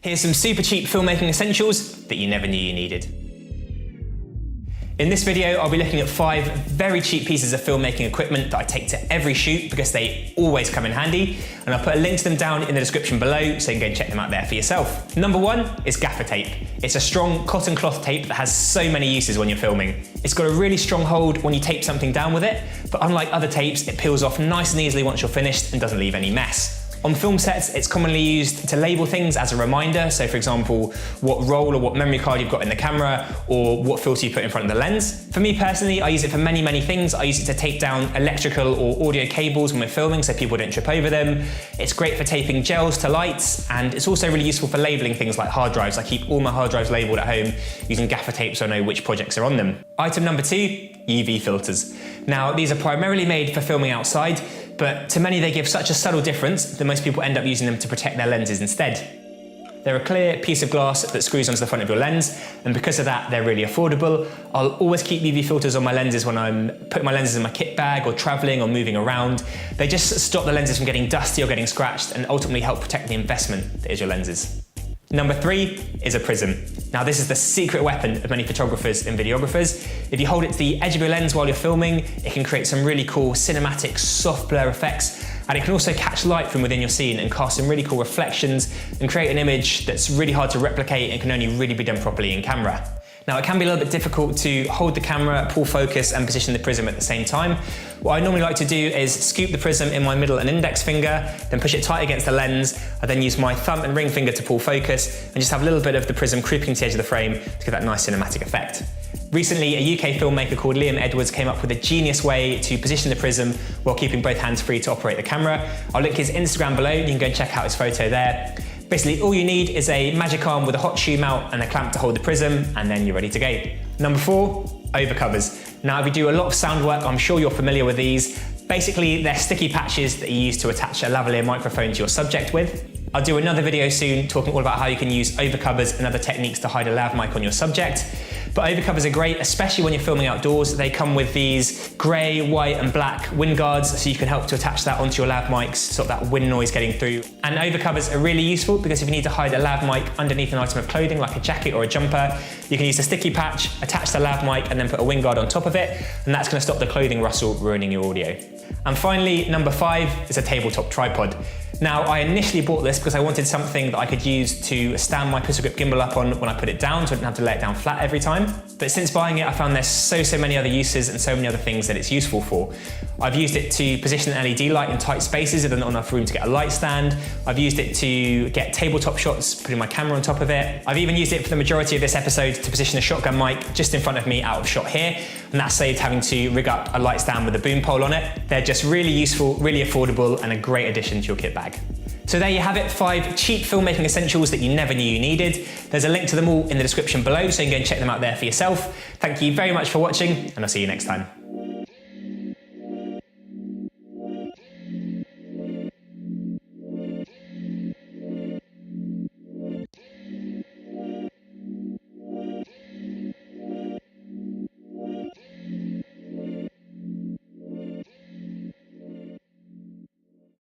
Here's some super cheap filmmaking essentials that you never knew you needed. In this video, I'll be looking at 5 very cheap pieces of filmmaking equipment that I take to every shoot because they always come in handy, and I'll put a link to them down in the description below so you can go and check them out there for yourself. Number 1 is gaffer tape. It's a strong cotton cloth tape that has so many uses when you're filming. It's got a really strong hold when you tape something down with it, but unlike other tapes, it peels off nice and easily once you're finished and doesn't leave any mess. On film sets, it's commonly used to label things as a reminder. So for example, what roll or what memory card you've got in the camera, or what filter you put in front of the lens. For me personally, I use it for many, many things. I use it to tape down electrical or audio cables when we're filming so people don't trip over them. It's great for taping gels to lights, and it's also really useful for labeling things like hard drives. I keep all my hard drives labeled at home using gaffer tape so I know which projects are on them. Item number 2, UV filters. Now, these are primarily made for filming outside, but to many they give such a subtle difference that most people end up using them to protect their lenses instead. They're a clear piece of glass that screws onto the front of your lens, and because of that, they're really affordable. I'll always keep UV filters on my lenses when I'm putting my lenses in my kit bag or traveling or moving around. They just stop the lenses from getting dusty or getting scratched and ultimately help protect the investment that is your lenses. Number 3 is a prism. Now this is the secret weapon of many photographers and videographers. If you hold it to the edge of your lens while you're filming, it can create some really cool cinematic soft blur effects, and it can also catch light from within your scene and cast some really cool reflections and create an image that's really hard to replicate and can only really be done properly in camera. Now it can be a little bit difficult to hold the camera, pull focus and position the prism at the same time. What I normally like to do is scoop the prism in my middle and index finger, then push it tight against the lens. I then use my thumb and ring finger to pull focus and just have a little bit of the prism creeping to the edge of the frame to give that nice cinematic effect. Recently, a UK filmmaker called Liam Edwards came up with a genius way to position the prism while keeping both hands free to operate the camera. I'll link his Instagram below, you can go and check out his photo there. Basically, all you need is a magic arm with a hot shoe mount and a clamp to hold the prism, and then you're ready to go. Number 4, overcovers. Now, if you do a lot of sound work, I'm sure you're familiar with these. Basically, they're sticky patches that you use to attach a lavalier microphone to your subject with. I'll do another video soon talking all about how you can use overcovers and other techniques to hide a lav mic on your subject. But overcovers are great, especially when you're filming outdoors. They come with these grey, white and black wind guards, so you can help to attach that onto your lav mics, stop that wind noise getting through. And overcovers are really useful because if you need to hide a lav mic underneath an item of clothing like a jacket or a jumper, you can use a sticky patch, attach the lav mic and then put a wind guard on top of it, and that's going to stop the clothing rustle ruining your audio. And finally, number 5 is a tabletop tripod. Now, I initially bought this because I wanted something that I could use to stand my pistol grip gimbal up on when I put it down, so I didn't have to lay it down flat every time. But since buying it, I found there's so many other uses and so many other things that it's useful for. I've used it to position an LED light in tight spaces if there's not enough room to get a light stand. I've used it to get tabletop shots, putting my camera on top of it. I've even used it for the majority of this episode to position a shotgun mic just in front of me out of shot here, and that saved having to rig up a light stand with a boom pole on it. They're just really useful, really affordable, and a great addition to your kit bag. So there you have it, 5 cheap filmmaking essentials that you never knew you needed. There's a link to them all in the description below, so you can go and check them out there for yourself. Thank you very much for watching, and I'll see you next time.